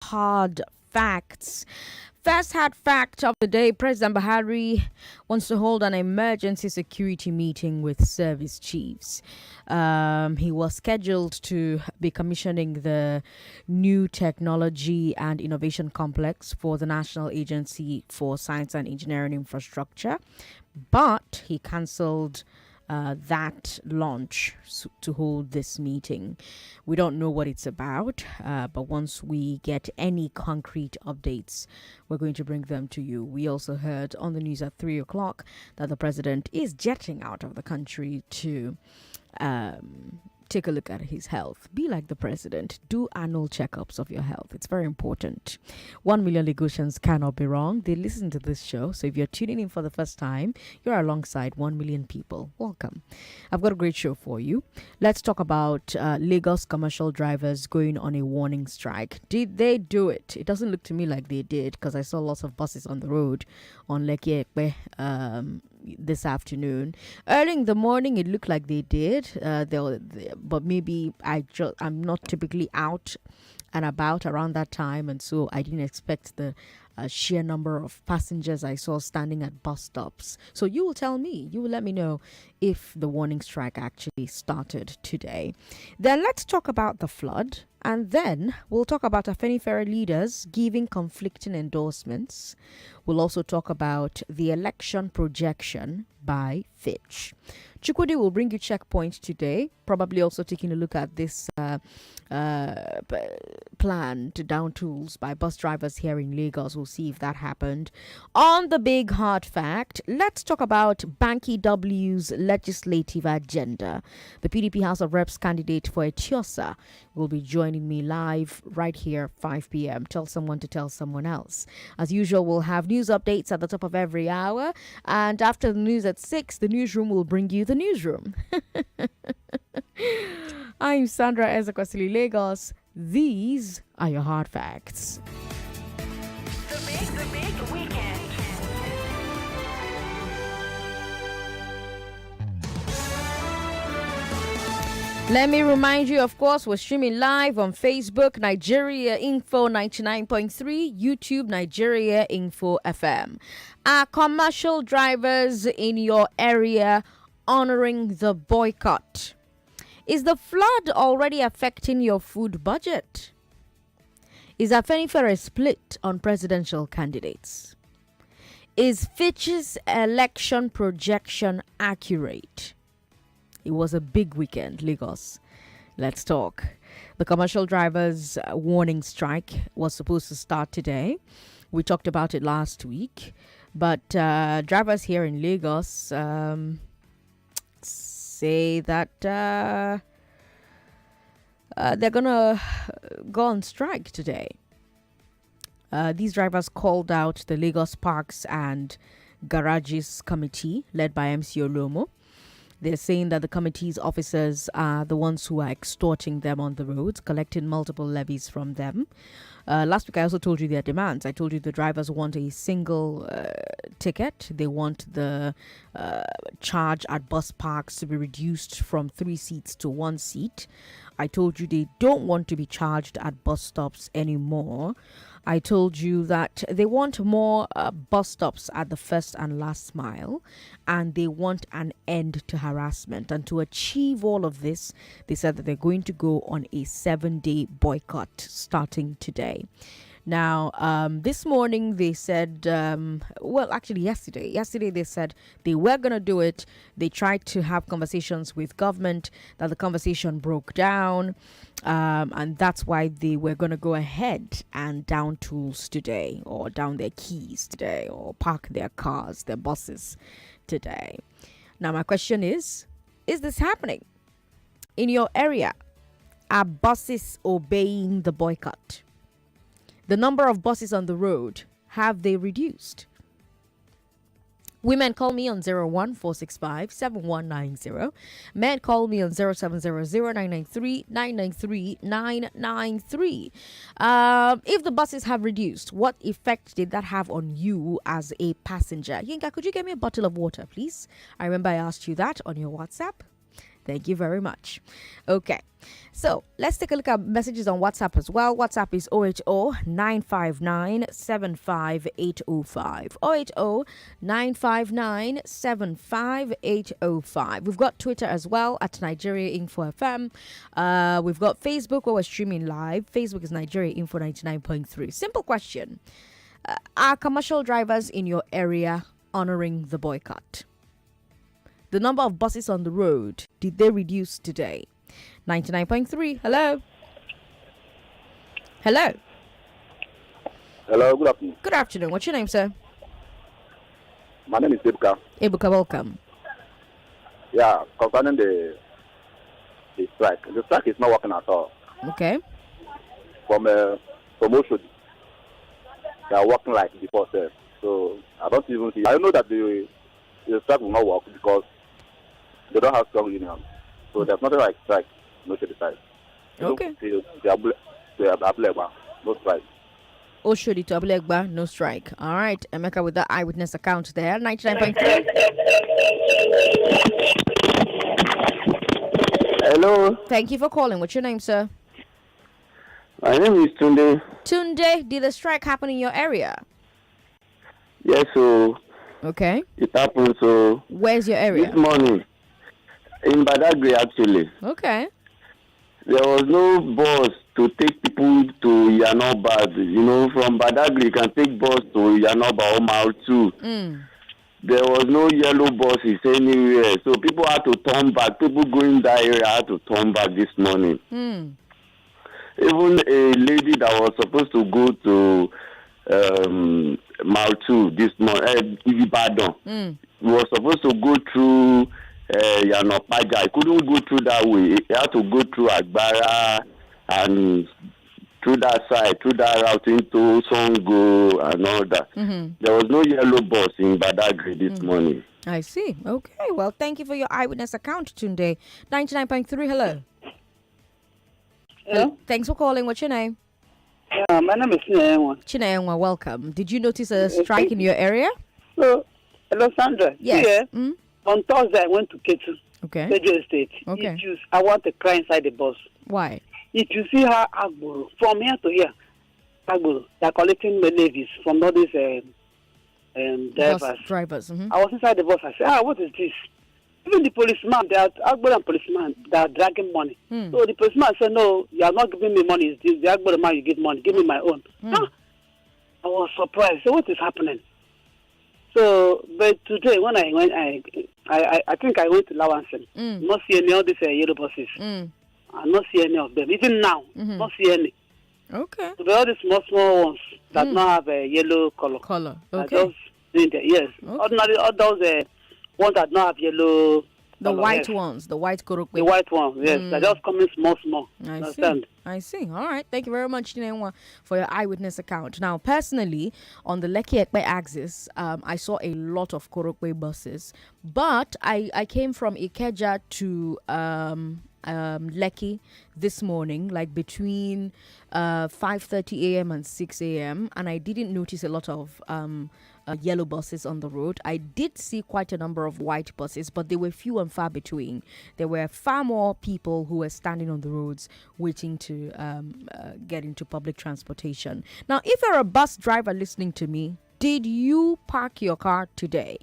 hard facts. First hard fact of the day: President Buhari wants to hold an emergency security meeting with service chiefs. He was scheduled to be commissioning the new technology and innovation complex for the National Agency for Science and Engineering Infrastructure, but he cancelled that launch to hold this meeting. We don't know what it's about, but once we get any concrete updates, we're going to bring them to you. We also heard on the news at 3 o'clock that the president is jetting out of the country to take a look at his health. Be like the president. Do annual checkups of your health. It's very important. 1 million Lagosians cannot be wrong. They listen to this show. So if you're tuning in for the first time, you're alongside 1 million people. Welcome. I've got a great show for you. Let's talk about Lagos commercial drivers going on a warning strike. Did they do it? It doesn't look to me like they did, because I saw lots of buses on the road on Lekki Ekpe this afternoon. Early in the morning, it looked like they did, but maybe I'm not typically out and about around that time, and so I didn't expect the sheer number of passengers I saw standing at bus stops. So you will tell me, you will let me know if the warning strike actually started today. Then let's talk about the flood, and then we'll talk about Afenifere leaders giving conflicting endorsements. We'll also talk about the election projection by Fitch. Chukwudi will bring you checkpoint today, probably also taking a look at this plan to down tools by bus drivers here in Lagos. We'll see if that happened. On the big hard fact, let's talk about Banky W's legislative agenda. The PDP House of Reps candidate for Etiosa will be joining me live right here, 5 p.m. Tell someone to tell someone else. As usual, we'll have news updates at the top of every hour. And after the news at 6, the newsroom will bring you the newsroom. I'm Sandra Ezekwesili, Lagos. These are your hard facts. The big weekend. Let me remind you, of course, we're streaming live on Facebook, Nigeria Info 99.3, YouTube, Nigeria Info FM. Are commercial drivers in your area honoring the boycott? Is the flood already affecting your food budget? Is Afenifere split on presidential candidates? Is Fitch's election projection accurate? It was a big weekend, Lagos. Let's talk. The commercial drivers' warning strike was supposed to start today. We talked about it last week. But drivers here in Lagos say that they're going to go on strike today. These drivers called out the Lagos Parks and Garages Committee, led by MC Olomo. They're saying that the committee's officers are the ones who are extorting them on the roads, collecting multiple levies from them. Last week, I also told you their demands. I told you the drivers want a single ticket. They want the charge at bus parks to be reduced from 3 seats to 1 seat. I told you they don't want to be charged at bus stops anymore. I told you that they want more bus stops at the first and last mile, and they want an end to harassment. And to achieve all of this, they said that they're going to go on a 7-day boycott starting today. Now, this morning they said, yesterday they said they were going to do it. They tried to have conversations with government, that the conversation broke down. And that's why they were going to go ahead and down tools today, or down their keys today, or park their cars, their buses today. Now, my question is this happening in your area? Are buses obeying the boycott? The number of buses on the road, have they reduced? Women call me on 01465-7190. Men call me on 0700-993-993-993. If the buses have reduced, what effect did that have on you as a passenger? Yinka, could you get me a bottle of water, please? I remember I asked you that on your WhatsApp. Thank you very much. Okay. So let's take a look at messages on WhatsApp as well. WhatsApp is 080-959-75805. 080-959-75805. We've got Twitter as well at Nigeria Info FM. We've got Facebook where we're streaming live. Facebook is Nigeria Info 99.3. Simple question. Are commercial drivers in your area honoring the boycott? The number of buses on the road, did they reduce today? 99.3. Hello. Hello. Hello, good afternoon. Good afternoon. What's your name, sir? My name is Ebuka. Ebuka, welcome. Yeah, concerning the strike. The strike is not working at all. Okay. From Oshodi, they are working like before, sir. So I don't even see. I know that the strike will not work because they don't have strong union. So there's nothing like strike, no criticize. Okay. They are no strike. Oshodi to Abulegba, no strike. All right. Emeka with the eyewitness account there. 99.3. Hello. Thank you for calling. What's your name, sir? My name is Tunde. Tunde, did the strike happen in your area? Yes, so Okay. it happened. So Where's your area? this morning in Badagry, actually, Okay. there was no bus to take people to Yanobad. You know, from Badagry, you can take bus to Yanoba or Mile 2. There was no yellow buses anywhere. So people had to turn back. People going that area had to turn back this morning. Even a lady that was supposed to go to Mile 2 this morning, Ibadan, was supposed to go through Yanopaja. He couldn't go through that way. He had to go through Agbara and through that side, through that route into Songo and all that. There was no yellow bus in Badagry this morning. I see. Okay. Well, thank you for your eyewitness account, Tunde. 99.3. Hello. Hello? Thanks for calling. What's your name? My name is Chinenwa. Chinenwa, welcome. Did you notice a strike in your area? So, hello, Sandra. Yes. Here, Mm? on Thursday, I went to Ketu, Okay. Federal State. Okay. I want to cry inside the bus. Why? If you see how Agboro, from here to here, Agboro, they're collecting the levies from all these drivers. Bus drivers. I was inside the bus. I said, what is this? Even the policeman, they are Agboro and policeman, they are dragging money. So the policeman said, no, you are not giving me money. It's the Agboro man you give money. Give me my own. I was surprised. So what is happening? So, but today when I went, I think I went to Lawanson. Not see any of these yellow buses. I not see any of them. Even now, not see any. Okay. So all the small ones that not have a yellow color. Okay. Those doing that, yes. Okay. Ordinary, all those ones that not have yellow. The color, white yes. ones, the white korokwe. The white ones, yes. They're just coming small. I Understand? see. I see. All right. Thank you very much, Chinenwa, for your eyewitness account. Now, personally, on the Lekki Ekpe axis, I saw a lot of Korokwe buses, but I came from Ikeja to Lekki this morning, like between 5:30 a.m. and 6 a.m., and I didn't notice a lot of yellow buses on the road. I did see quite a number of white buses, but they were few and far between. There were far more people who were standing on the roads waiting to get into public transportation. Now, if you're a bus driver listening to me, did you park your car today?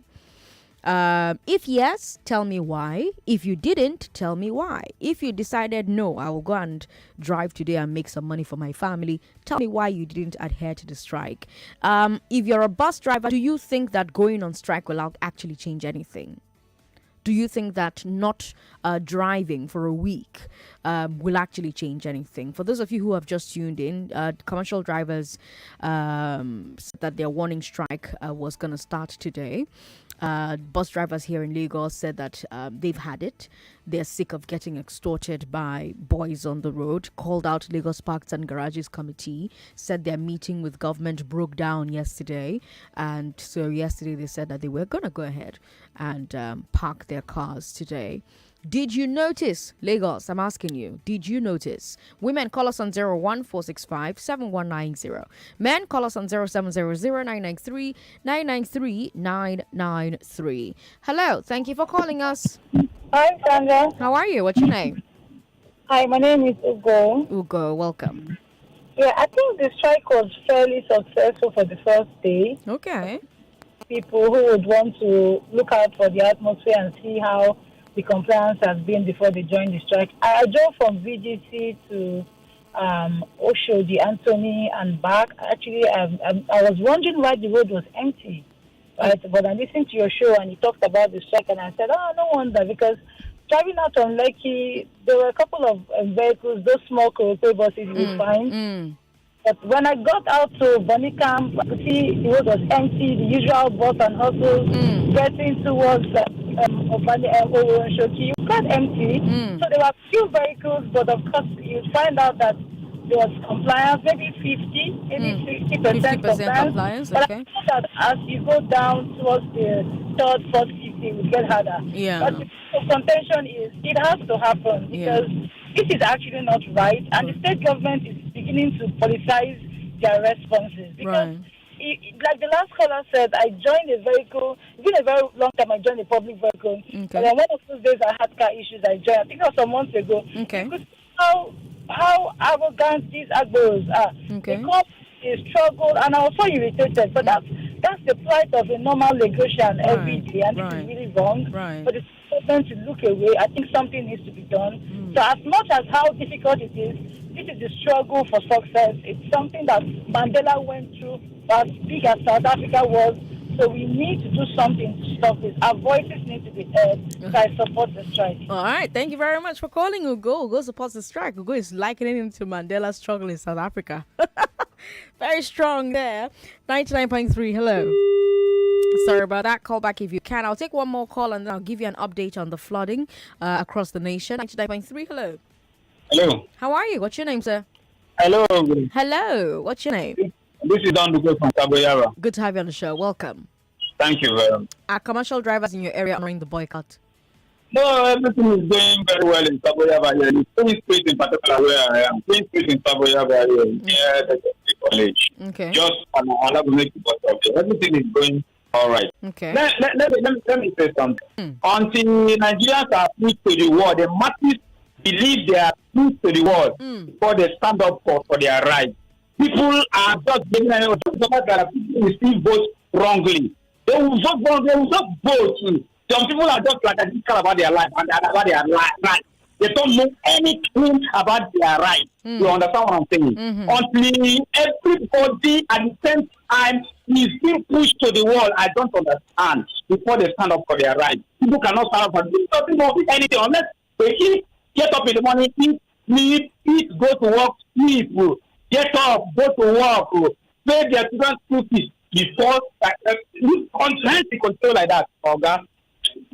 If yes, tell me why. If you didn't, tell me why. If you decided, no, I will go and drive today and make some money for my family, tell me why you didn't adhere to the strike. If you're a bus driver, do you think that going on strike will actually change anything? Do you think that not driving for a week will actually change anything? For those of you who have just tuned in, commercial drivers said that their warning strike was going to start today. Bus drivers here in Lagos said that they've had it. They're sick of getting extorted by boys on the road. Called out Lagos Parks and Garages Committee, said their meeting with government broke down yesterday. And so yesterday they said that they were going to go ahead and park their cars today. Did you notice, Lagos? I'm asking you, did you notice? Women, call us on 01465-7190. Men, call us on 0700-993-993-993. Hello, thank you for calling us. Hi, Sandra. How are you? What's your name? Hi, my name is Ugo. Ugo, welcome. Yeah, I think the strike was fairly successful for the first day. Okay. People who would want to look out for the atmosphere and see how the compliance has been before they join the strike. I drove from VGC to Oshodi, Anthony, and back. Actually, I was wondering why the road was empty. Right, but I listened to your show and you talked about the strike, and I said, oh, no wonder, because driving out on Lekki, there were a couple of vehicles, those small Korope buses we find. But when I got out to Bonicamp, I could see the road was empty, the usual bus and hustle getting towards Shoki. It was quite empty. So there were few vehicles, but of course you'd find out that there was compliance, maybe 50, maybe 50% 50% compliance, But okay. I know that as you go down towards the third, fourth city, it will get harder. Yeah. But the contention is it has to happen because this is actually not right, and the state government is beginning to politicize their responses. Because, like the last caller said, I joined a vehicle. It's been a very long time I joined a public vehicle. Okay. And then one of those days I had car issues, I joined. I think it was some months ago. Okay. You could see how arrogant these Agboros are. Okay. They come, they struggle, and I was so irritated. But that's the plight of a normal Lagosian every day, and this is really wrong. But it's important to look away. I think something needs to be done. So as much as how difficult it is, this is the struggle for success. It's something that Mandela went through, as big as South Africa was. So we need to do something to stop this. Our voices need to be heard. So I support the strike. All right. Thank you very much for calling Ugo. Ugo supports the strike. Ugo is likening him to Mandela's struggle in South Africa. Very strong there. 99.3. Hello. Sorry about that. Call back if you can. I'll take one more call and then I'll give you an update on the flooding across the nation. 99.3. Hello. Hello. How are you? What's your name, sir? Hello. Hello. What's your name? This is Don Duque from Saboyara. Good to have you on the show. Welcome. Thank you very much. Are commercial drivers in your area honoring the boycott? No, everything is going very well in Saboyara here. The Queen Street in particular where I am. Queen Street in Saboyara here near the college. Okay. Just I'll have to make it possible. Everything is going all right. Okay. Let me say something. Until Nigerians are put to the wall, the masses believe they are put to the wall before they stand up for their rights. People are just getting that people receive votes wrongly. They will just vote. They will just vote. Some people are just like critical about their life and about their right. They don't know anything about their right. You understand what I'm saying? Until everybody at the same time is being pushed to the wall, I don't understand. Before they stand up for their right, people cannot stand up for anything unless they get up in the morning, eat, go to work, sleep. Get up, go to work, pay their children's school fees before trying to control like that. Okay?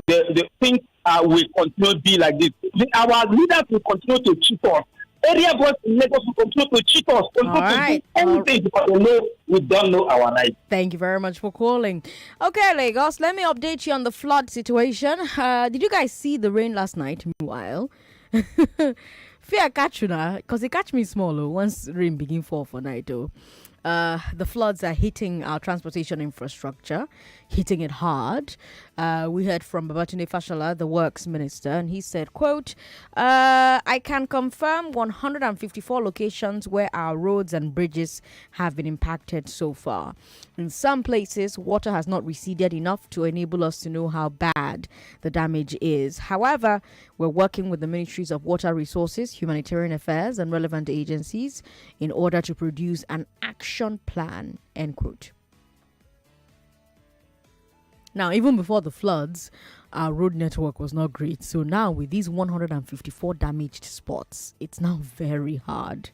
The things will continue to be like this. Our leaders will continue to cheat us. Area boys in Lagos will continue to cheat us. Continue to do anything because they know we don't know our rights. Thank you very much for calling. Okay, Lagos, let me update you on the flood situation. Did you guys see the rain last night? Meanwhile, fear catch you now, because it catch me small once rain begin fall for night though. The floods are hitting our transportation infrastructure, hitting it hard. We heard from Babatunde Fashola, the works minister, and he said, quote, I can confirm 154 locations where our roads and bridges have been impacted so far. In some places, water has not receded enough to enable us to know how bad the damage is. However, we're working with the Ministries of Water Resources, Humanitarian Affairs, and relevant agencies in order to produce an action plan, end quote. Now, even before the floods, our road network was not great. So now with these 154 damaged spots, it's now very hard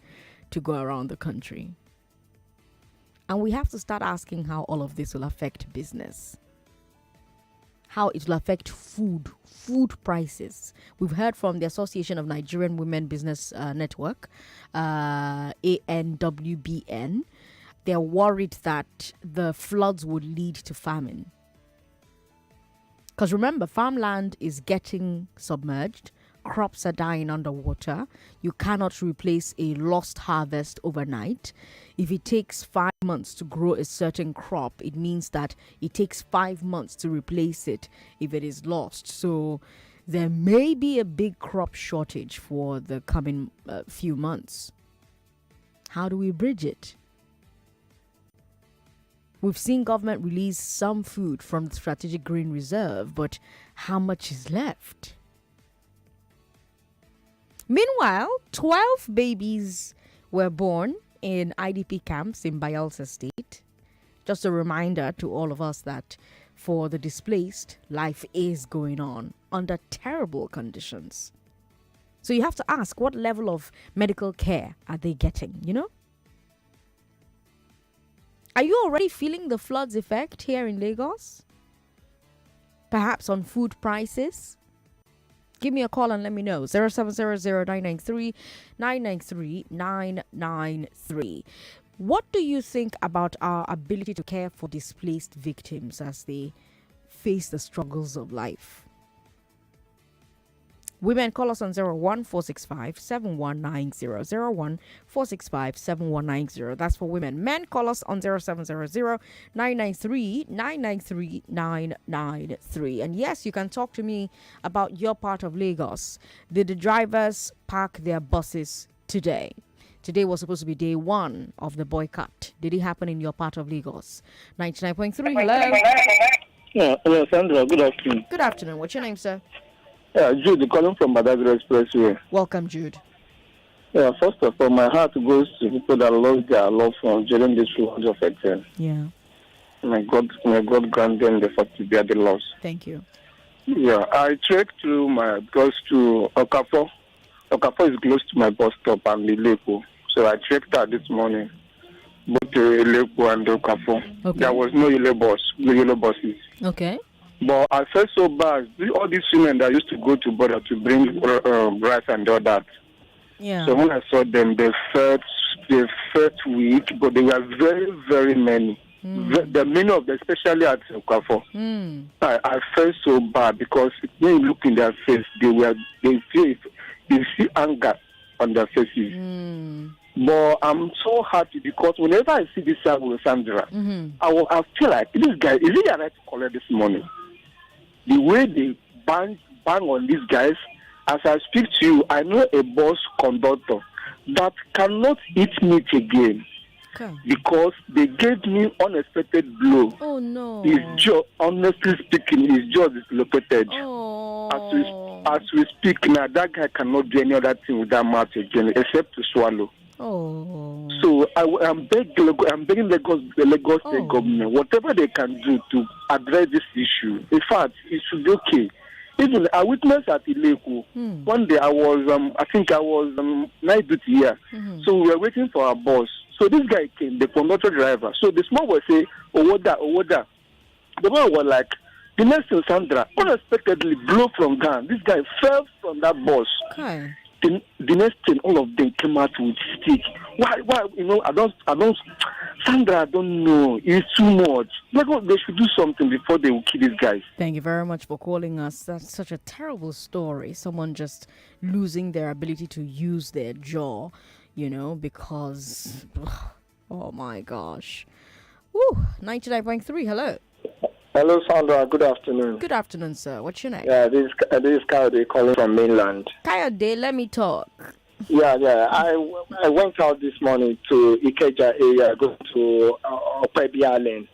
to go around the country. And we have to start asking how all of this will affect business. How it will affect food prices. We've heard from the Association of Nigerian Women Business Network, ANWBN. They're worried that the floods would lead to famine. Because remember, farmland is getting submerged. Crops are dying underwater. You cannot replace a lost harvest overnight. If it takes 5 months to grow a certain crop, it means that it takes 5 months to replace it if it is lost. So there may be a big crop shortage for the coming few months. How do we bridge it? We've seen government release some food from the Strategic Grain Reserve, but how much is left? Meanwhile, 12 babies were born in IDP camps in Bayelsa State. Just a reminder to all of us that for the displaced, life is going on under terrible conditions. So you have to ask, what level of medical care are they getting, you know? Are you already feeling the floods effect here in Lagos? Perhaps on food prices? Give me a call and let me know. 0700-993-993. What do you think about our ability to care for displaced victims as they face the struggles of life? Women, call us on 01-465-7190. 01-465-7190. That's for women. Men, call us on 0700-993-993. And yes, you can talk to me about your part of Lagos. Did the drivers park their buses today? Today was supposed to be day one of the boycott. Did it happen in your part of Lagos? 99.3, hello. Yeah, hello, Sandra. Good afternoon. Good afternoon. What's your name, sir? Yeah, Jude, calling from Badagry Expressway. Welcome, Jude. Yeah, first of all, my heart goes to people that lost their loved ones during this flood affected. Yeah. My God grant them the fact to bear the loss. Thank you. Yeah, I trekked through my bus to Okafor. Okafor is close to my bus stop and Ileko. So I trekked out this morning, both to Ileko and Okafor. Okay. There was no yellow buses. Okay. But I felt so bad. All these women that used to go to border to bring rice and all that. Yeah. So when I saw them, they felt weak, but they were very, very many. The many of them, especially at Okafor. I felt so bad because when you look in their face, they see anger on their faces. But I'm so happy because whenever I see this with Sandra, I feel like this guy, is he right to collect this money? The way they bang on these guys, as I speak to you, I know a bus conductor that cannot eat meat again. Okay. Because they gave me unexpected blow. Oh no. His jaw, honestly speaking, his jaw is located. Oh. As we speak now, that guy cannot do any other thing with that mouth again except to swallow. Oh. So I'm begging the Lagos State government, whatever they can do to address this issue. In fact, it should be okay. Even I witnessed at Ileko. One day I was night duty here. So we were waiting for our boss. So this guy came, the conductor driver. So the small boy say, Owoda. The boy was like, the next thing, Sandra, unexpectedly blew from down. This guy fell from that bus. Okay. The next thing, all of them came out with stick. Why? You know, I don't. Sandra, I don't know. It's too much. They should do something before they will kill these guys. Thank you very much for calling us. That's such a terrible story. Someone just losing their ability to use their jaw, you know, because, oh my gosh. Woo, 99.3, hello. Hello, Sandra. Good afternoon. Good afternoon, sir. What's your name? Yeah, this is Kayode calling from mainland. Kayode, let me talk. Yeah. I went out this morning to Ikeja area, go to Opebi Island.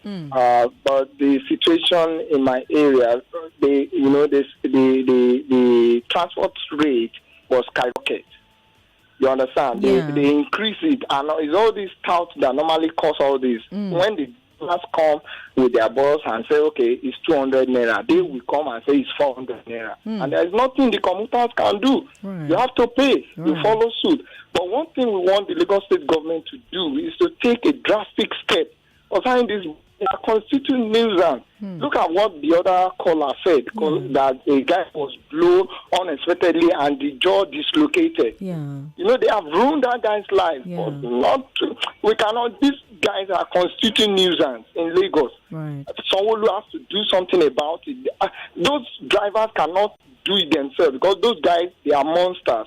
But the situation in my area, the transport rate was skyrocketed. You understand? Yeah. They increase it, and it's all these touts that normally cause all this. When the drivers come with their boss and say, okay, it's 200 naira, they will come and say it's 400 naira. And there is nothing the commuters can do. Right. You have to pay. Right. You follow suit. But one thing we want the Lagos State government to do is to take a drastic step concerning this constituent nuisance. Look at what the other caller said, that a guy was blown unexpectedly and the jaw dislocated. Yeah. You know, they have ruined that guy's life. Yeah. But we cannot, these guys are constituting nuisance in Lagos. Right. Someone who has to do something about it. Those drivers cannot do it themselves because those guys, they are monsters.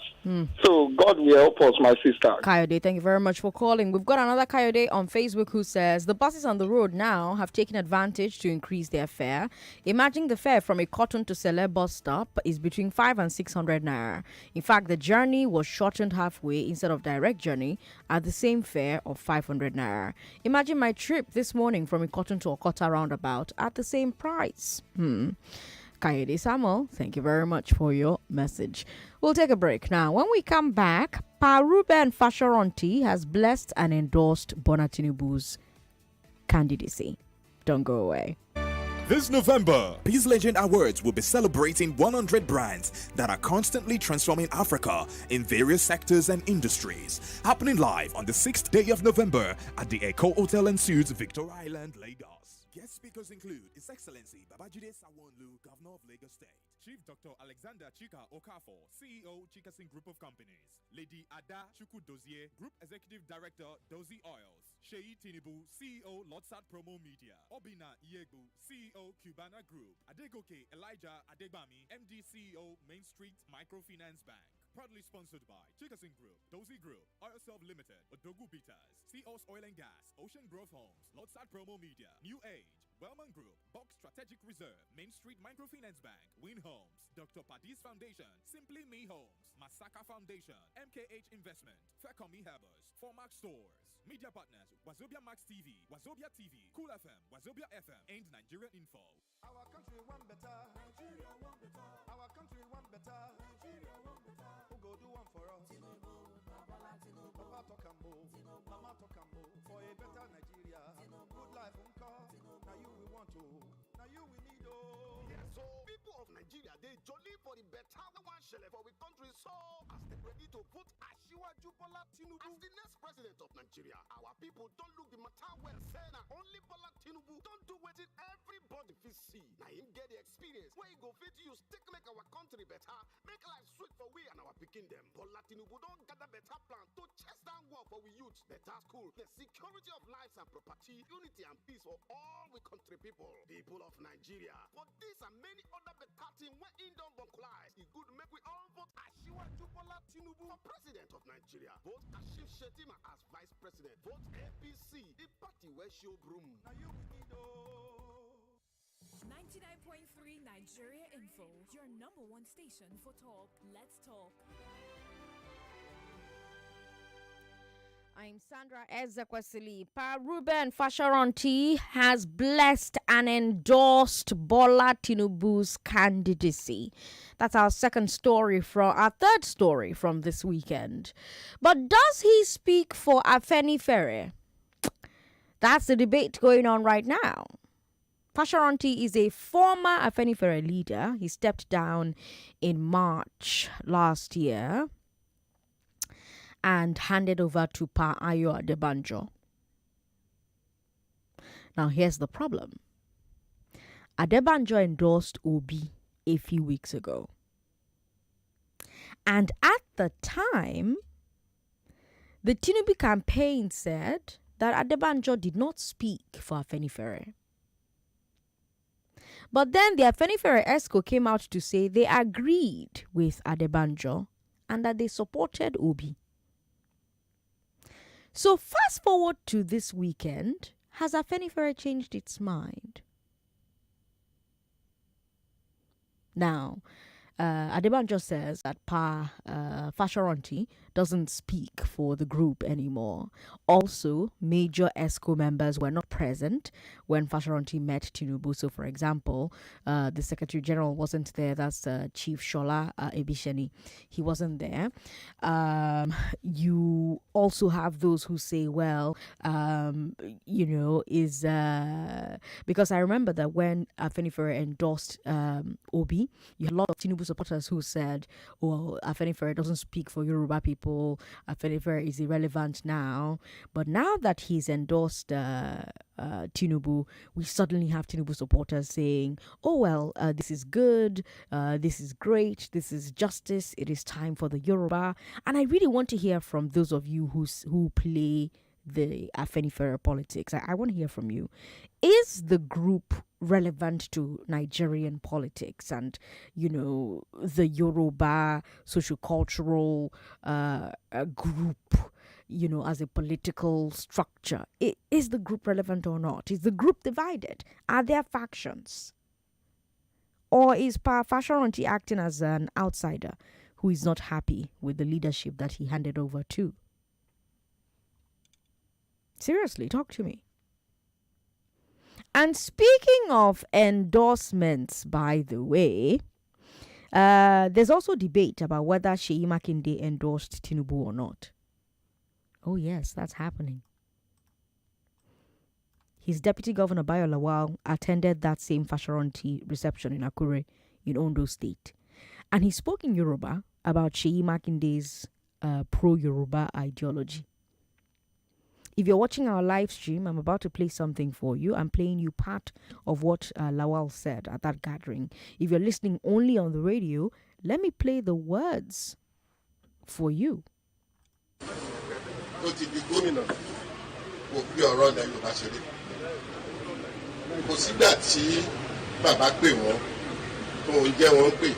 So God will help us, my sister. Coyote, thank you very much for calling. We've got another Coyote on Facebook who says the buses on the road now have taken advantage to increase their fare. Imagine the fare from a Cotton to Sele bus stop is between 5 and 600 naira. In fact, the journey was shortened halfway instead of direct journey at the same fare of 500 naira. Imagine my trip this morning from a Cotton to Okota roundabout at the same price. Kayode Samuel, thank you very much for your message. We'll take a break now. When we come back, Pa Ruben Fashoronti has blessed and endorsed Bola Tinubu's candidacy. Don't go away. This November, Peace Legend Awards will be celebrating 100 brands that are constantly transforming Africa in various sectors and industries. Happening live on the 6th day of November at the Echo Hotel and Suites, Victoria Island, Lagos. Guest speakers include His Excellency Babajide Sanwo-Olu, Governor of Lagos State, Chief Dr. Alexander Chika Okafor, CEO, Chikasin Group of Companies, Lady Ada Chukwudozie, Group Executive Director, Dozie Oils, Sheyi Tinubu, CEO, Lotsat Promo Media, Obina Iyegu, CEO, Cubana Group, Adegoke Elijah Adegbami, MD CEO, Main Street Microfinance Bank. Proudly sponsored by Chikasin Group, Dozie Group, Oilself Limited, Odogu Bitters, Seos Oil and Gas, Ocean Grove Homes, Lotsat Promo Media, New Age, Wellman Group, Box Strategic Reserve, Main Street Microfinance Bank, Win Homes, Dr. Paddy's Foundation, Simply Me Homes, Masaka Foundation, MKH Investment, Fekomi Herbers, Formax Stores. Media partners, Wazobia Max TV, Wazobia TV, Cool FM, Wazobia FM, and Nigeria Info. Our country one better, Nigeria one better. Our country one better, Nigeria one better. Who go do one for us? Tinubu, Papa Tinubu, Papa Tokambo, Tinubu, Mama Tokambo. For a better Nigeria, Tinubu. Good life uncle. Now you we want to, now you we need oh. Yes, so people of Nigeria, they jolly for the better one shell for our country. So as they ready to vote Asiwaju Bola Tinubu as the next president of Nigeria, our people don't look the matter well. Say now only Bola Tinubu don't do what it everybody fit see. Now him get the experience where he go fit use take make our country better, make life sweet for we and our picking them. Bola Tinubu don't gather better plan to chest down war for we youth, better school, the security of lives and property, unity and peace for all we country people, people of Nigeria. For this and many other better things when in don't vocalize, it good make we all vote Asiwaju Bola Tinubu for president of Nigeria. Vote Kashim Shettima as vice president. Vote APC, the party where show broom. Now you we need oh. 99.3 Nigeria Info, your number one station for talk. Let's talk. I'm Sandra Ezekwesili. Pa Ruben Fashoronti has blessed and endorsed Bola Tinubu's candidacy. That's our third story from this weekend. But does he speak for Afenifere? That's the debate going on right now. Fashoronti is a former Afenifere leader. He stepped down in March last year and handed over to Pa Ayo Adebanjo. Now, here's the problem. Adebanjo endorsed Obi a few weeks ago. And at the time, the Tinubu campaign said that Adebanjo did not speak for Afenifere. But then the Afenifere ESCO came out to say they agreed with Adebanjo and that they supported Obi. So fast forward to this weekend, has Afenifere changed its mind? Now, Adebanjo says that Pa Fashoronti doesn't speak for the group anymore. Also, major ESCO members were not present when Fashoronti met Tinubu. So, for example, the Secretary General wasn't there. That's Chief Shola Ebisheni. He wasn't there. You also have those who say, well, because I remember that when Afenifere endorsed Obi, you had a lot of Tinubu supporters who said, well, Afenifere doesn't speak for Yoruba people. Afenifere is irrelevant now. But now that he's endorsed Tinubu, we suddenly have Tinubu supporters saying, oh, well, this is good. This is great. This is justice. It is time for the Yoruba. And I really want to hear from those of you who play the Afenifere politics. I want to hear from you. Is the group relevant to Nigerian politics and, the Yoruba sociocultural group, as a political structure? Is the group relevant or not? Is the group divided? Are there factions? Or is Fasharanti acting as an outsider who is not happy with the leadership that he handed over to? Seriously, talk to me. And speaking of endorsements, by the way, there's also debate about whether Seyi Makinde endorsed Tinubu or not. Oh yes, that's happening. His deputy governor, Bayo Lawal, attended that same Fasharanti reception in Akure in Ondo State. And he spoke in Yoruba about Seyi Makinde's pro-Yoruba ideology. If you're watching our live stream, I'm about to play something for you. I'm playing you part of what Lawal said at that gathering. If you're listening only on the radio, let me play the words for you. Kò sígbà tí bàbá pè wọ́n tó ń jẹ́ wọ́n pè.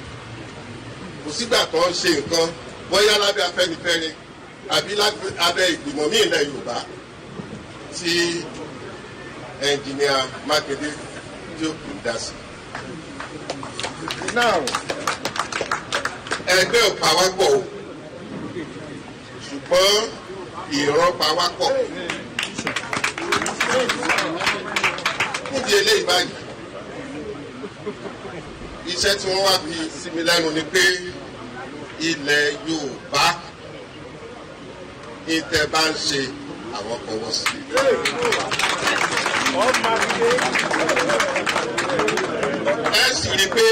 Kò sígbà tó ń ṣe nǹkan bóyá lábẹ́ Afẹ́nifẹ́re àbí lábẹ́ ìgbìmọ̀ míì ilẹ̀ Yorùbá tí ẹnjìníà Mákindé tí ó kù dá sí. Now, ẹgbẹ́ ò pa wá pọ̀ o, ṣùgbọ́n ìran pa wá pọ̀. Níbi eléyìí báyìí, iṣẹ́ tí wọ́n wá fi sí mi lẹ́nu ni pé ilẹ̀ Yorùbá ìtẹ̀ bá ń ṣe àwọn fọwọ́ sí. Ẹ sì rí pé.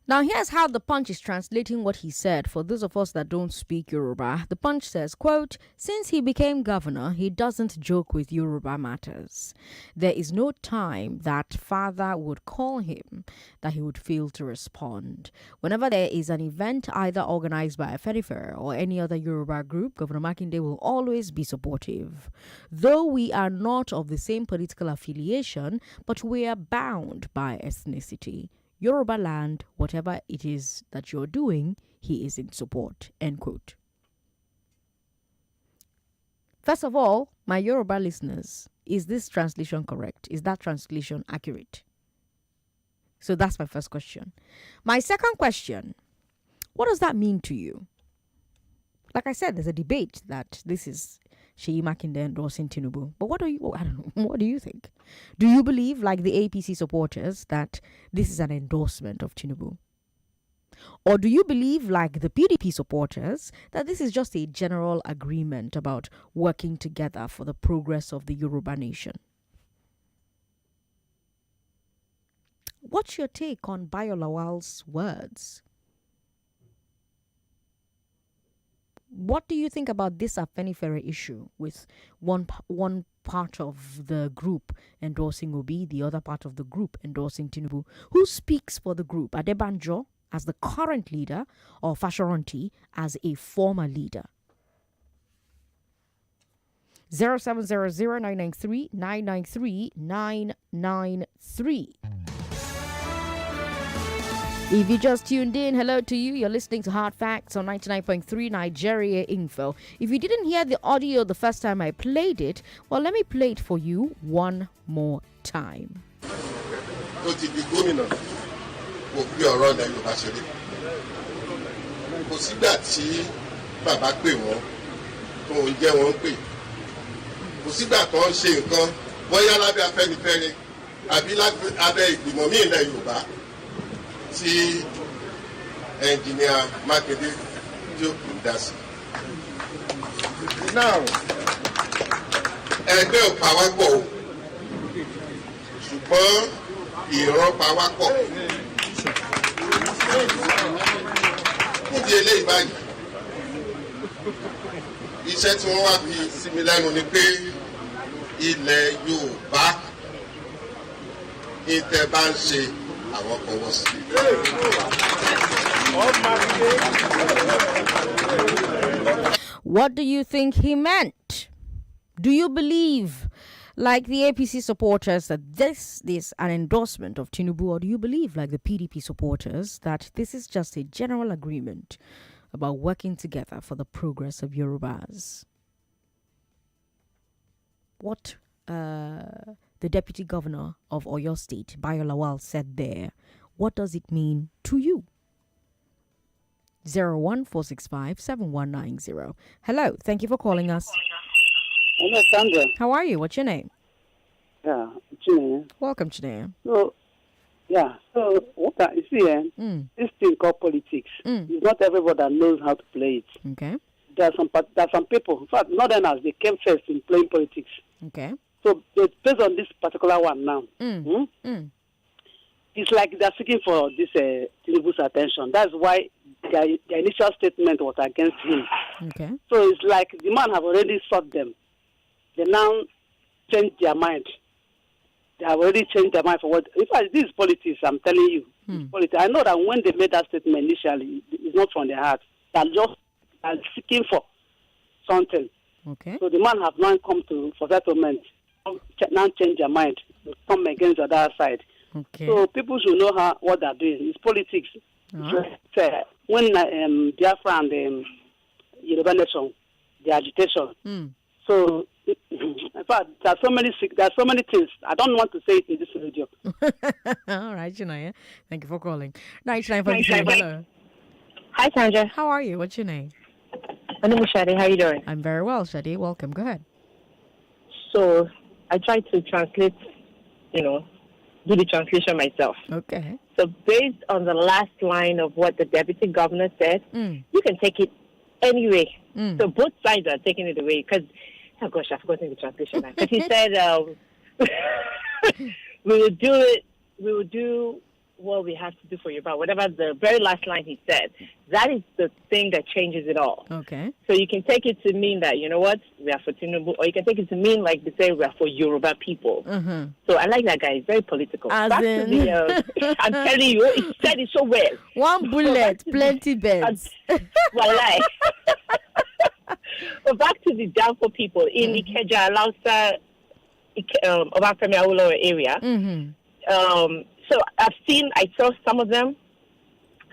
Now, here's how the Punch is translating what he said for those of us that don't speak Yoruba. The Punch says, quote, since he became governor, he doesn't joke with Yoruba matters. There is no time that father would call him that he would fail to respond. Whenever there is an event either organized by Afenifere or any other Yoruba group, Governor Makinde will always be supportive. Though we are not of the same political affiliation, but we are bound by ethnicity. Yoruba land, whatever it is that you're doing, he is in support. End quote. First of all, my Yoruba listeners, is this translation correct? Is that translation accurate? So that's my first question. My second question, what does that mean to you? Like I said, there's a debate that this is Seyi Makinde endorsing Tinubu. But what do you think? Do you believe, like the APC supporters, that this is an endorsement of Tinubu? Or do you believe, like the PDP supporters, that this is just a general agreement about working together for the progress of the Yoruba nation? What's your take on Bayo Lawal's words? What do you think about this Afenifere issue with one part of the group endorsing Obi, the other part of the group endorsing Tinubu? Who speaks for the group? Adebanjo as the current leader or Fasharanti as a former leader? 0700-993-993-993. If you just tuned in, hello to you. You're listening to Hard Facts on 99.3 Nigeria Info. If you didn't hear the audio the first time I played it, well, let me play it for you one more time. Ó ti di gómìnà kò fi ọ̀rọ̀ ilẹ̀ Yorùbá ṣeré. Kò sígbà tí bàbá pè wọ́n tó ń jẹ́ wọ́n pè. Kò sígbà tó ń ṣe nǹkan bóyá lábẹ́ Afẹ́nifẹ́re àbí lábẹ́ ìgbìmọ̀ míì ilẹ̀ Yorùbá tí ẹnjìníà Mákindé tí ó kù dá sí. Now, ẹgbẹ́ ò pa wá pọ̀ o, ṣùgbọ́n ìran pa wá pọ̀. Níbi eléyìí báyìí, iṣẹ́ tí wọ́n wá fi sí mi lẹ́nu ni pé ilẹ̀ Yorùbá ìtẹ̀ bá ń ṣe àwọn fọwọ́ sí. What do you think he meant? Do you believe, like the APC supporters, that this is an endorsement of Tinubu, or do you believe, like the PDP supporters, that this is just a general agreement about working together for the progress of Yorubas? What the Deputy Governor of Oyo State, Bayo Lawal, said there, what does it mean to you? 014657190. Hello, thank you for calling us. Hello, Sandra. How are you? What's your name? Yeah, Chineye. Welcome, Chineye. So, you see, this thing called politics, it's not everybody that knows how to play it. Okay. There are some people, in fact, Northerners, they came first in playing politics. Okay. So, based on this particular one now, it's like they're seeking for this Tinubu's attention. That's why their initial statement was against him. Okay. So it's like the man have already sought them. They now changed their mind. They have already changed their mind for what. In fact, this is politics. I'm telling you, it's politics. I know that when they made that statement initially, it's not from their heart. They're just seeking for something. Okay. So the man have now come for settlement. Now change their mind. Come against the other side. Okay. So people should know what they're doing. It's politics. When Biafra and Yoruba Nation, the agitation. So, in fact, there are so many things. I don't want to say it in this radio. All right, Chineye. Thank you for calling. 99.2. Hello. Hi, Sandra. How are you? What's your name? My name is Shadi. How are you doing? I'm very well, Shadi. Welcome. Go ahead. So, I tried to translate, do the translation myself. Okay. So, based on the last line of what the deputy governor said, you can take it any way. So, both sides are taking it away because, oh gosh, I've forgotten the translation now. Because he said, we will do what we have to do for you, but whatever the very last line he said, that is the thing that changes it all. Okay. So you can take it to mean that, you know what, we are for Tinubu, or you can take it to mean like they say we are for Yoruba people. So I like that guy. He's very political. I'm telling you, he said it so well. One bullet, plenty beds. Well, but back to the downfall people in Ikeja, Lausa, Obafemi Awolowo area. So I saw some of them.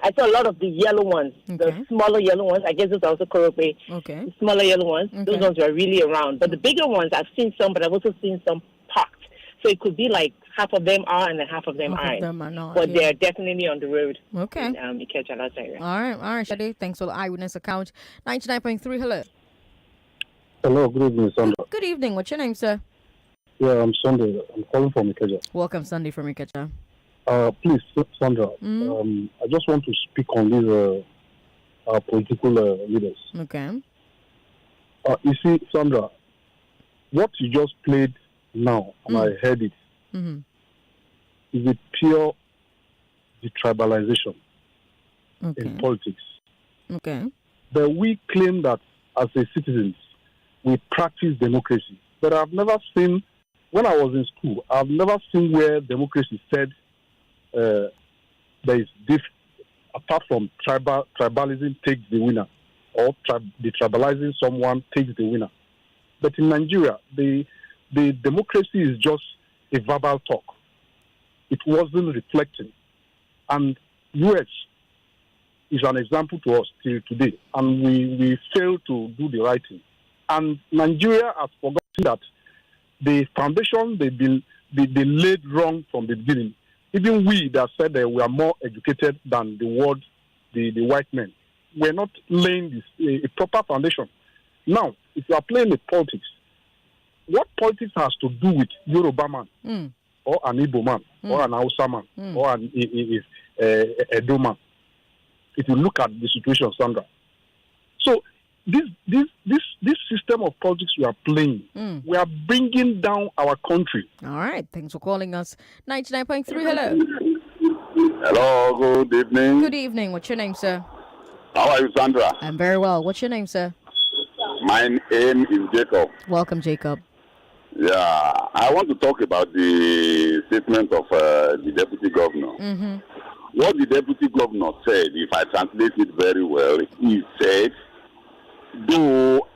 I saw a lot of the yellow ones, the smaller yellow ones. I guess those are also Korope. Okay. The smaller yellow ones, those ones were really around. But the bigger ones, I've seen some, but I've also seen some parked. So it could be like half of them are and then half of them aren't. But they're definitely on the road. Okay. In Ikeja, Lausa area. All right, Shadi. Thanks for the eyewitness account. 99.3. Hello. Hello, good evening, Sandra. Good evening. What's your name, sir? Yeah, I'm Sunday. I'm calling from Ikeja. Welcome, Sunday from Ikeja. Please, Sandra, I just want to speak on these political leaders. Okay. You see, Sandra, what you just played now, and I heard it, is a pure detribalization in politics. Okay. But we claim that as a citizens, we practice democracy. But I've never seen, when I was in school, I've never seen where democracy said there is apart from tribalism takes the winner, or detribalizing someone takes the winner. But in Nigeria, the democracy is just a verbal talk. It wasn't reflecting. And US is an example to us till today. And we fail to do the right thing. And Nigeria has forgotten that the foundation they laid wrong from the beginning. Even we that said that we are more educated than the world, the white men, we're not laying a proper foundation. Now, if you are playing with politics, what politics has to do with Yoruba man, or an Igbo man, or an Hausa man, or an Edo man? If you look at the situation, Sandra. So this system of politics we are playing, we are bringing down our country. All right. Thanks for calling us. 99.3. Hello. Hello. Good evening. Good evening. What's your name, sir? How are you, Sandra? I'm very well. What's your name, sir? My name is Jacob. Welcome, Jacob. Yeah, I want to talk about the statement of the deputy governor. What the deputy governor said, if I translate it very well, he said though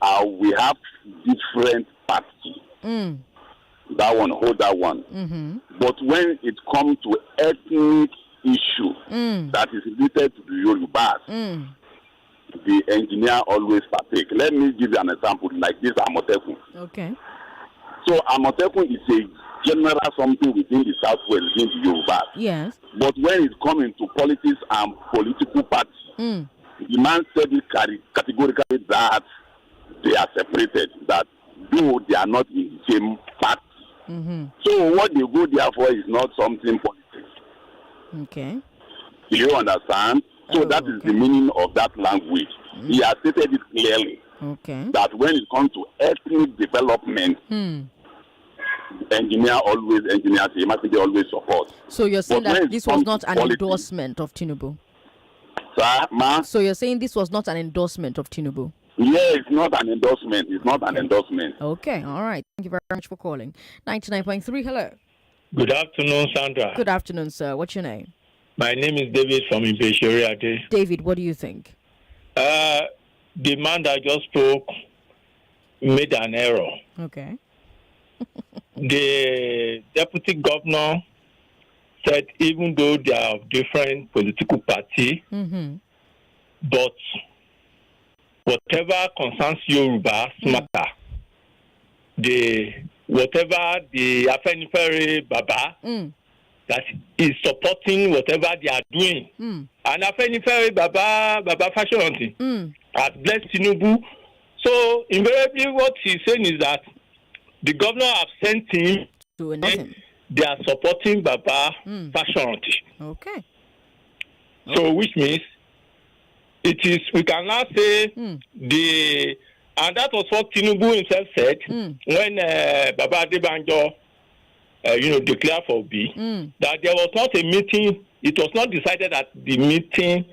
we have different parties. That one, hold that one. But when it comes to ethnic issue that is related to the Yorubas, the engineer always partake. Let me give you an example like this Amotekun. Okay. So Amotekun is a general something within the Southwest, within the Yorubas. Yes. But when it comes into politics and political parties, the man said it categorically that they are separated, that though they are not in the same party. So what they go there for is not something politics. Okay. Do you understand? So that is the meaning of that language. He has stated it clearly. Okay. That when it comes to ethnic development, engineer always support. So you're saying But when that it this was comes not to an politics- endorsement of Tinubu? Sir, ma? So you're saying this was not an endorsement of Tinubu? Yeah, it's not an endorsement. It's not an endorsement. Okay, all right. Thank you very much for calling. 99.3, hello. Good afternoon, Sandra. Good afternoon, sir. What's your name? My name is David from Ibeshoriade. David, what do you think? The man that just spoke made an error. Okay. The deputy governor said even though they are of different political party, but whatever concerns Yoruba matter, whatever the Afenifere Baba that is supporting whatever they are doing. And Afenifere Baba Fashionti has blessed Tinubu. So invariably what he's saying is that the governor have sent him to nothing. They are supporting Baba Fashionti. Okay. So which means we can now say and that was what Tinubu himself said when Baba Adebanjo declared for B, that there was not a meeting, it was not decided at the meeting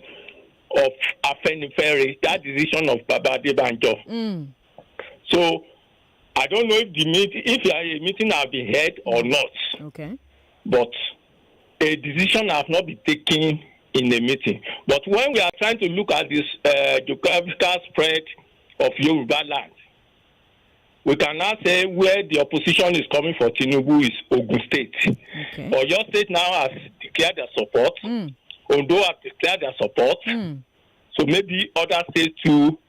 of Afenifere, that decision of Baba Adebanjo. So I don't know if a meeting has been held or not. Okay. But a decision has not been taken in the meeting. But when we are trying to look at this geographical spread of Yoruba land, we can now say where the opposition is coming for Tinubu is Ogun State. Okay. Oyo State now has declared their support. Ondo has declared their support. So maybe other states too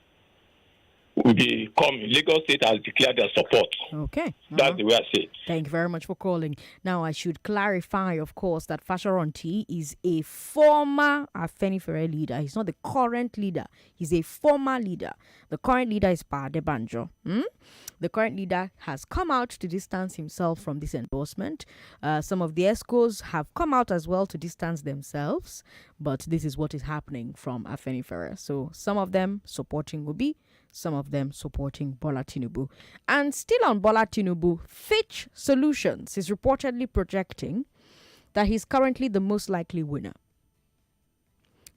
will be coming. Lagos State has declared their support. Okay. That's the way I say it. Thank you very much for calling. Now, I should clarify, of course, that Fasharonti is a former Afenifere leader. He's not the current leader. He's a former leader. The current leader is Pa Adebanjo. The current leader has come out to distance himself from this endorsement. Some of the ESCOs have come out as well to distance themselves. But this is what is happening from Afenifere. So some of them supporting Obi, some of them supporting Bola Tinubu. And still on Bola Tinubu, Fitch Solutions is reportedly projecting that he's currently the most likely winner.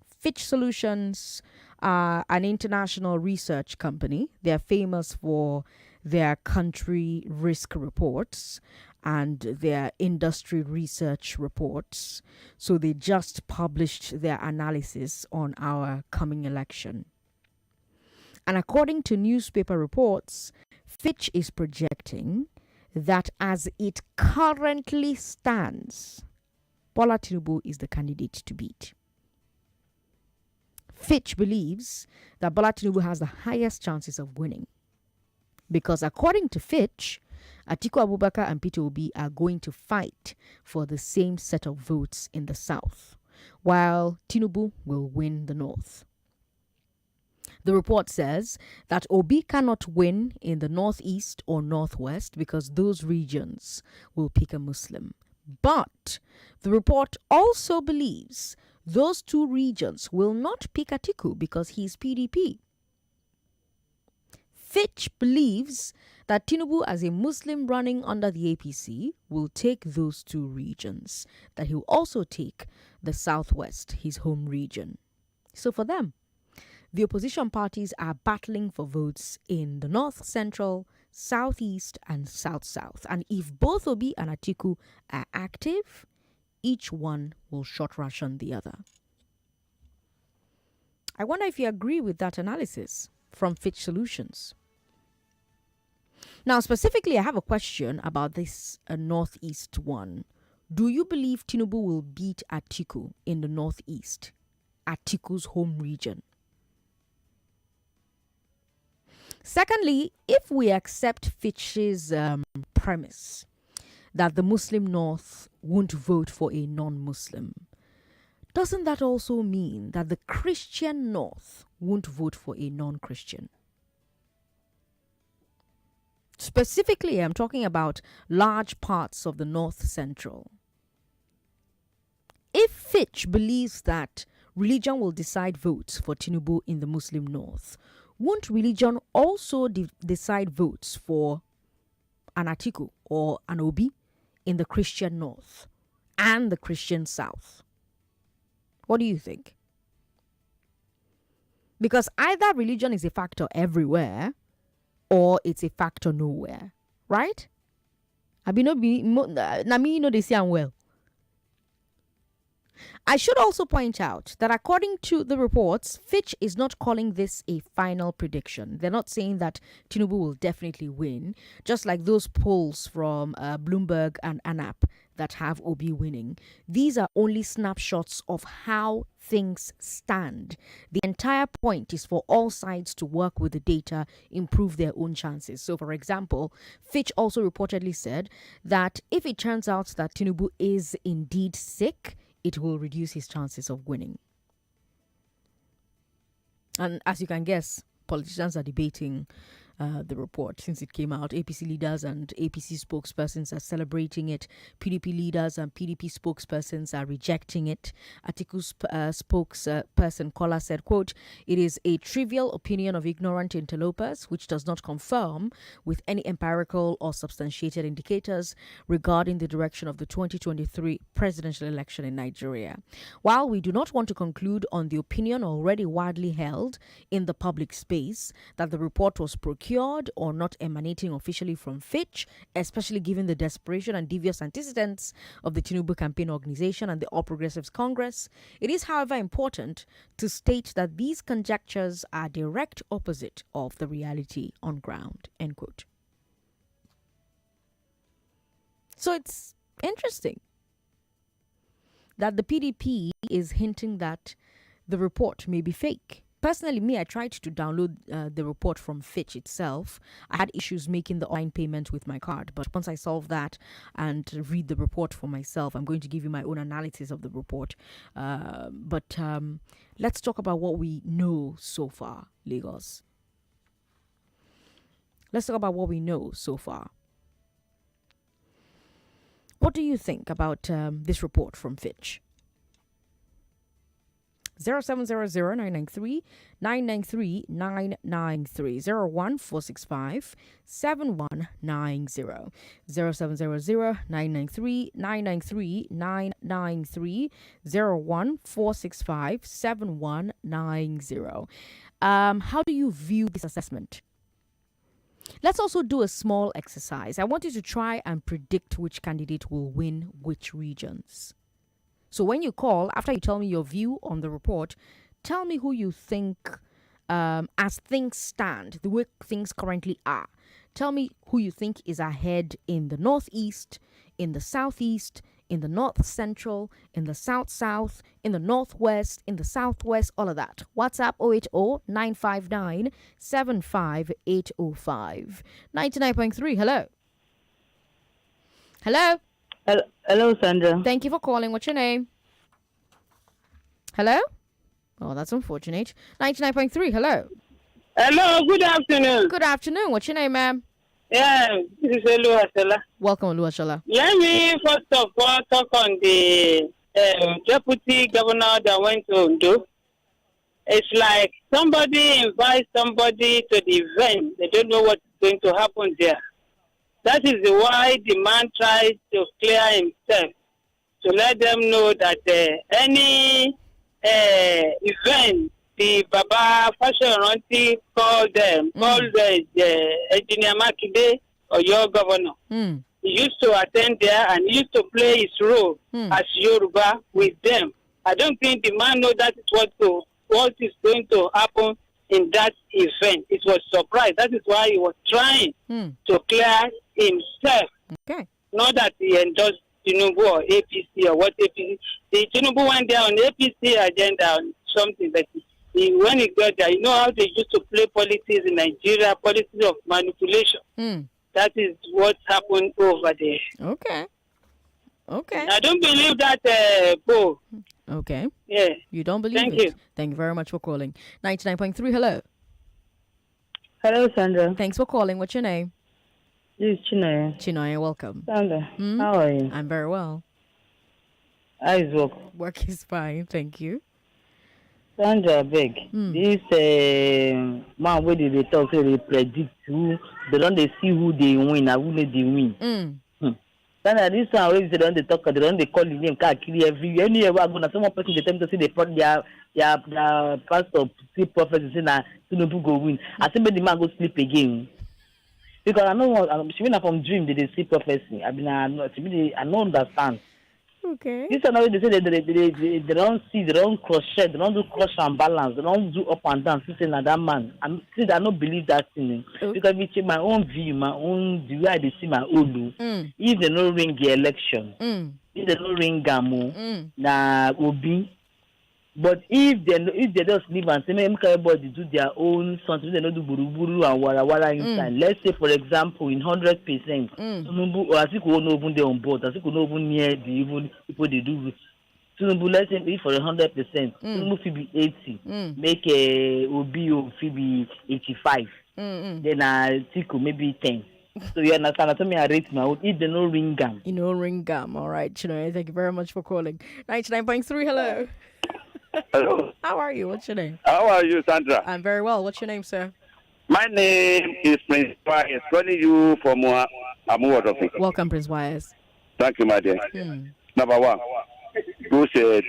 Fitch Solutions are an international research company. They're famous for their country risk reports and their industry research reports. So they just published their analysis on our coming election. And according to newspaper reports, Fitch is projecting that as it currently stands, Bola Tinubu is the candidate to beat. Fitch believes that Bola Tinubu has the highest chances of winning. Because according to Fitch, Atiku Abubakar and Peter Obi are going to fight for the same set of votes in the south, while Tinubu will win the north. The report says that Obi cannot win in the northeast or northwest because those regions will pick a Muslim. But the report also believes those two regions will not pick Atiku because he's PDP. Fitch believes that Tinubu, as a Muslim running under the APC, will take those two regions, that he'll also take the southwest, his home region. So for them, the opposition parties are battling for votes in the north central, southeast, and south-south. And if both Obi and Atiku are active, each one will short ration the other. I wonder if you agree with that analysis. from Fitch Solutions. Now, specifically, I have a question about this Northeast one. Do you believe Tinubu will beat Atiku in the Northeast, Atiku's home region? Secondly, if we accept Fitch's premise that the Muslim North won't vote for a non-Muslim, doesn't that also mean that the Christian North won't vote for a non-Christian? Specifically, I'm talking about large parts of the North Central. If Fitch believes that religion will decide votes for Tinubu in the Muslim North, won't religion also decide votes for an Atiku or an Obi in the Christian North and the Christian South? What do you think? Because either religion is a factor everywhere or it's a factor nowhere, right? I mean, they say I'm well. I should also point out that according to the reports, Fitch is not calling this a final prediction. They're not saying that Tinubu will definitely win, just like those polls from Bloomberg and ANAP that have Obi winning. These are only snapshots of how things stand. The entire point is for all sides to work with the data, improve their own chances. So, for example, Fitch also reportedly said that if it turns out that Tinubu is indeed sick, it will reduce his chances of winning. And as you can guess, politicians are debating the report since it came out. APC leaders and APC spokespersons are celebrating it. PDP leaders and PDP spokespersons are rejecting it. Atiku's spokesperson Kola said, quote, "It is a trivial opinion of ignorant interlopers which does not confirm with any empirical or substantiated indicators regarding the direction of the 2023 presidential election in Nigeria. While we do not want to conclude on the opinion already widely held in the public space that the report was procured or not emanating officially from Fitch, especially given the desperation and devious antecedents of the Tinubu campaign organization and the All Progressives Congress, it is, however, important to state that these conjectures are direct opposite of the reality on ground." End quote. So it's interesting that the PDP is hinting that the report may be fake. Personally, I tried to download the report from Fitch itself. I had issues making the online payment with my card, but once I solve that and read the report for myself, I'm going to give you my own analysis of the report. But let's talk about what we know so far, Lagos. Let's talk about what we know so far. What do you think about this report from Fitch? 0700-993-993 993 01465 7190 0700-993 993 993 01465 7190. How do you view this assessment? Let's also do a small exercise. I want you to try and predict which candidate will win which regions. So when you call, after you tell me your view on the report, tell me who you think, as things stand, the way things currently are. Tell me who you think is ahead in the Northeast, in the Southeast, in the North Central, in the South-South, in the Northwest, in the Southwest, all of that. WhatsApp 080-959-75805. 99.3, hello. Hello. Hello, Sandra. Thank you for calling. What's your name? Hello? Oh, that's unfortunate. 99.3, hello. Hello, good afternoon. Good afternoon. What's your name, ma'am? Yeah, this is Oluwashola. Welcome, Oluwashola. Let me first of all talk on the deputy governor that went to Ondo. It's like somebody invites somebody to the event. They don't know what's going to happen there. That is why the man tries to clear himself, to let them know that any event the Baba Fashoranti called the Engineer Makinde or your governor. He used to attend there and he used to play his role as Yoruba with them. I don't think the man knows that is what is going to happen in that event. It was surprise. That is why he was trying to clear himself. Okay. Not that he endorsed Tinubu or APC or what APC. The Tinubu went there on the APC agenda on something that when he got there, you know how they used to play politics in Nigeria, policies of manipulation. That is what happened over there. Okay. I don't believe that, Bo. Okay. Yeah. You don't believe Thank it? you. Thank you very much for calling. 99.3, hello. Hello, Sandra. Thanks for calling. What's your name? This is Chinaya. Chinaya, welcome. Sandra, how are you? I'm very well. How is work? Work is fine, thank you. Sandra, beg. This man, where they talk, say they predict who, they don't they see who they win and who they win. Sandra, this one, where they don't they talk, they don't they call the name, Kakiri every anywhere I go, now some person they tell me to say they put their pastor, see prophet, say na Tinubu go win. I say, the man go sleep again. Because I know, she went from dream, they see prophecy. I mean, I don't understand. Okay. This is another they say they don't see, they don't crochet, they don't do crush and balance, they don't do up and down. Say that man, I don't believe that thing. Because if it's my own view, the way I see my own. If they don't ring the election, if they don't ring Gamu, na Obi. But if they just leave and say, make everybody do their own something, they don't do buru and wara inside. Let's say, for example, in 100%, Tinubu, or I think we won't even there on board. I think we won't even near the even people they do. Tinubu, let's say, if for 100%, Tinubu will be 80, make a Obi will be 85. Then I think maybe 10. So you understand? I told me I rate my own. If they no ring gam. You know ring gam. All right, Chinaya, thank you very much for calling. 99.3, hello. Hello. How are you? What's your name? How are you, Sandra? I'm very well. What's your name, sir? My name is Prince Wise, calling you from Amuwa. Welcome, Prince Wise. Thank you, my dear. Number one, who said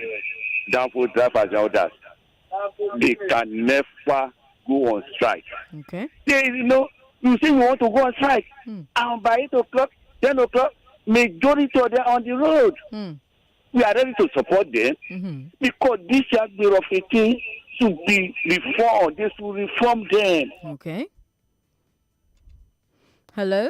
downfall drivers and others, they can never go on strike. Okay. They, you say you want to go on strike, and by 8 o'clock, 10 o'clock, majority of them on the road. We are ready to support them because this bureaucracy should be reformed. They should reform them. Okay. Hello?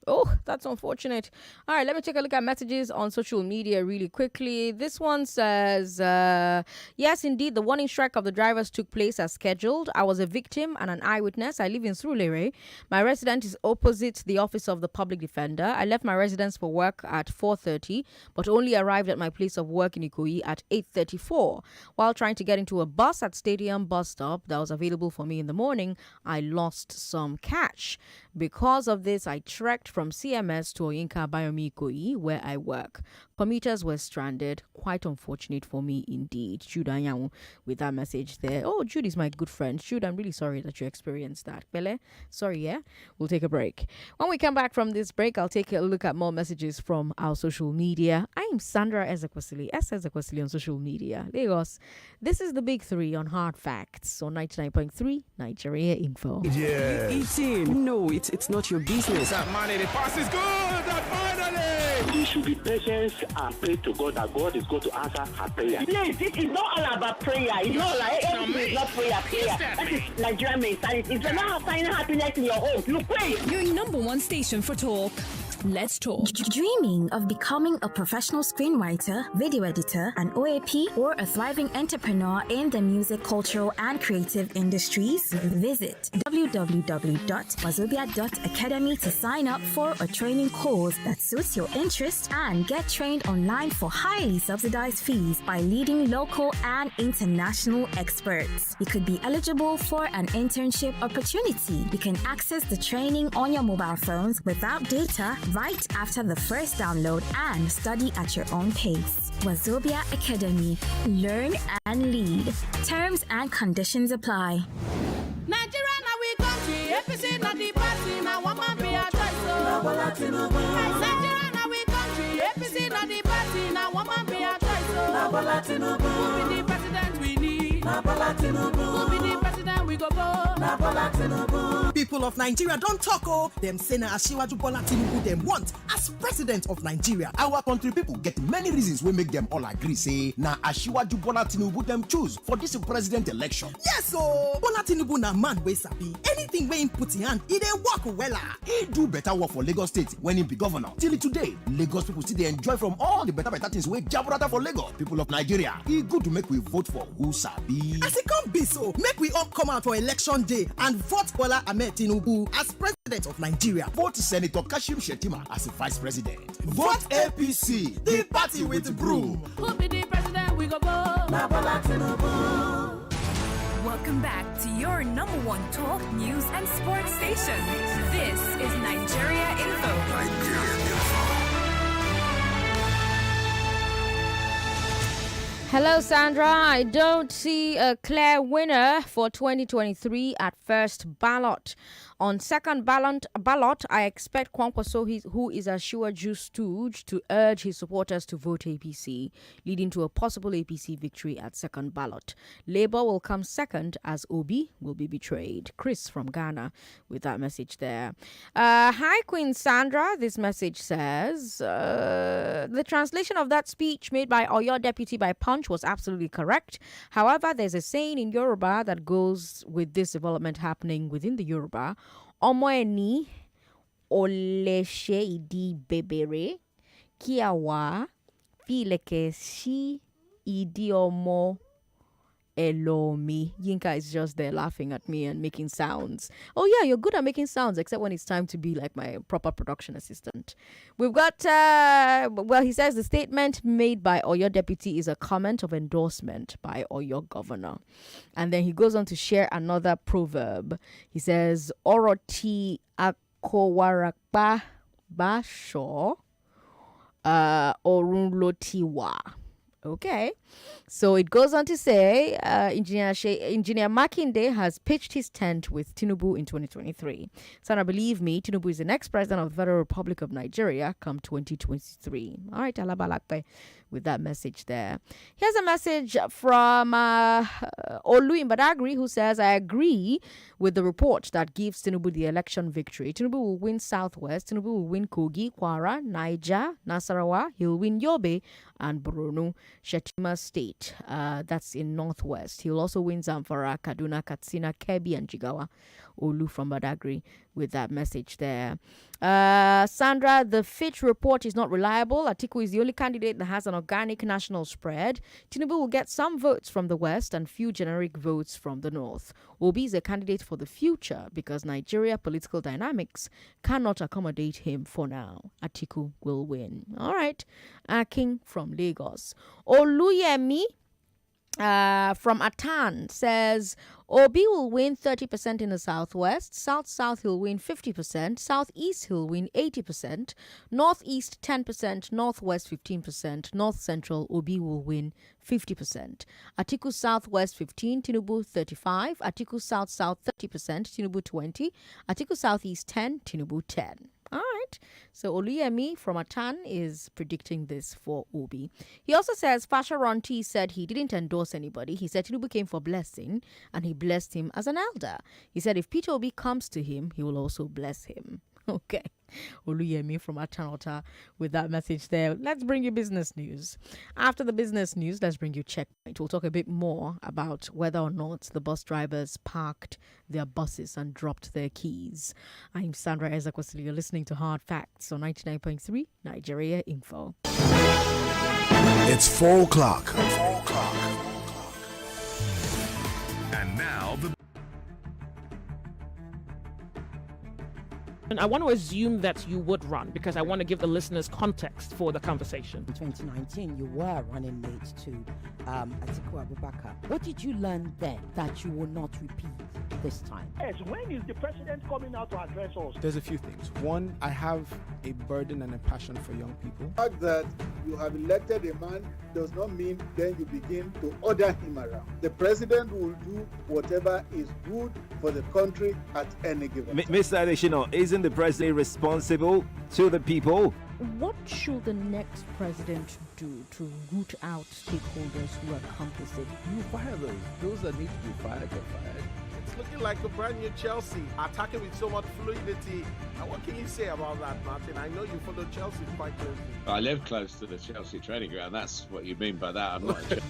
Oh, that's unfortunate. All right, let me take a look at messages on social media really quickly. This one says, yes, indeed, the warning strike of the drivers took place as scheduled. I was a victim and an eyewitness. I live in Surulere. My residence is opposite the office of the public defender. I left my residence for work at 4:30, but only arrived at my place of work in Ikoyi at 8:34. While trying to get into a bus at Stadium bus stop that was available for me in the morning, I lost some cash. Because of this, I trekked from CMS to Oyinka Bayomi Ikoyi, where I work. Commuters were stranded. Quite unfortunate for me indeed. Jude Anyanwu with that message there. Oh, Jude is my good friend. Jude, I'm really sorry that you experienced that. Bele, sorry, yeah? We'll take a break. When we come back from this break, I'll take a look at more messages from our social media. I am Sandra Ezekwesili, Ezekwesili on social media. Lagos, this is the Big Three on Hard Facts on 99.3 Nigeria Info. Yeah. Eating. No, it's not your business. That money, the pass is good. And finally, we should be patient and pray to God that God is going to answer our prayer. Please, this is not all about prayer. It's not like everything is not prayer. That is Nigerian mentality. If you're not finding happiness in your home, you pray. Your number one station for talk. Let's talk. Dreaming of becoming a professional screenwriter, video editor, an OAP, or a thriving entrepreneur in the music, cultural, and creative industries? Visit www.wazobia.academy to sign up for a training course that suits your interest and get trained online for highly subsidized fees by leading local and international experts. You could be eligible for an internship opportunity. You can access the training on your mobile phones without data right after the first download and study at your own pace. Wazobia Academy. Learn and lead. Terms and conditions apply. Nigeria now we country, APC not the party, now one man be a choice. Nigeria now we country, APC not the party, now one man be a choice. Who be the president we need? Who be the president we go go. Na Bola Tinubu. People of Nigeria don't talk them say na Asiwaju Bola Tinubu them want as president of Nigeria. Our country people get many reasons we make them all agree say na Asiwaju Bola Tinubu them choose for this president election. Yes, Bola Tinubu na man wey sabi. Anything wey him put in hand, he dey work wella. He do better work for Lagos State when he be governor. Till today, Lagos people still dey enjoy from all the better things wey Jaburata for Lagos. People of Nigeria, e good to make we vote for who sabi. As it come be so, make we all come out for election day and vote Bola Ahmed Tinubu as president of Nigeria. Vote Senator Kashim Shettima as vice president. Vote APC, the party with broom. Who be the president? We go go. Na Bola Tinubu. Welcome back to your number one talk, news, and sports station. This is Nigeria Info. Hello, Sandra. I don't see a clear winner for 2023 at first ballot. On second ballot, I expect Kwankwaso, who is Asiwaju's stooge, to urge his supporters to vote APC, leading to a possible APC victory at second ballot. Labour will come second as Obi will be betrayed. Chris from Ghana with that message there. Hi, Queen Sandra. This message says, the translation of that speech made by Oyo Deputy by Punch was absolutely correct. However, there's a saying in Yoruba that goes with this development happening within the Yoruba. Ọmọ ẹni olèṣe ìdí bèbèrè kí a wá fílẹ̀kẹ̀ sí ìdí ọmọ ẹlòmí. Yinka is just there laughing at me and making sounds. Oh yeah, you're good at making sounds, except when it's time to be like my proper production assistant. We've got, he says the statement made by Oyo Deputy is a comment of endorsement by Oyo Governor. And then he goes on to share another proverb. He says, Oroti akowarakpa basho orunlotiwa. Okay, so it goes on to say Engineer Makinde has pitched his tent with Tinubu in 2023. Sana, believe me, Tinubu is the next president of the Federal Republic of Nigeria come 2023. All right, Alabalakpe with that message there. Here's a message from Olu in Badagry, who says, I agree with the report that gives Tinubu the election victory. Tinubu will win Southwest, Tinubu will win Kogi, Kwara, Niger, Nasarawa, he'll win Yobe and Borno, Shettima State. That's in Northwest. He'll also win Zamfara, Kaduna, Katsina, Kebbi, and Jigawa. Olu from Badagry with that message there. Sandra, the Fitch report is not reliable. Atiku is the only candidate that has an organic national spread. Tinubu will get some votes from the West and few generic votes from the North. Obi is a candidate for the future because Nigeria political dynamics cannot accommodate him for now. Atiku will win. All right. King from Lagos. Oluyemi from Atan says Obi will win 30% in the Southwest, South he'll win 50%, Southeast he'll win 80%, Northeast 10%, Northwest 15%, North Central Obi will win 50%. Atiku Southwest 15, Tinubu 35, Atiku South 30%, Tinubu 20, Atiku Southeast 10, Tinubu 10. All right. So Oluyemi from Atan is predicting this for Obi. He also says Fasharonti said he didn't endorse anybody. He said Tinubu came for blessing and he blessed him as an elder. He said if Peter Obi comes to him, he will also bless him. Okay. Oluyemi from Atanota with that message there. Let's bring you business news. After the business news, let's bring you checkpoint. We'll talk a bit more about whether or not the bus drivers parked their buses and dropped their keys. I'm Sandra Ezekwesili. You're listening to Hard Facts on 99.3 Nigeria Info. It's 4 o'clock. 4 o'clock. And now the And I want to assume that you would run because I want to give the listeners context for the conversation. In 2019, you were running mate to Atiku Abubakar. What did you learn then that you will not repeat this time? Yes, when is the president coming out to address us? There's a few things. One, I have a burden and a passion for young people. The fact that you have elected a man does not mean then you begin to order him around. The president will do whatever is good for the country at any given time. Mr. Adeshino, isn't the president responsible to the people? What should the next president do to root out stakeholders who are complicit? You fire those. Those that need to be fired are fired. It's looking like a brand new Chelsea, attacking with so much fluidity. And what can you say about that, Martin? I know you follow Chelsea quite closely. I live close to the Chelsea training ground. That's what you mean by that. I'm not a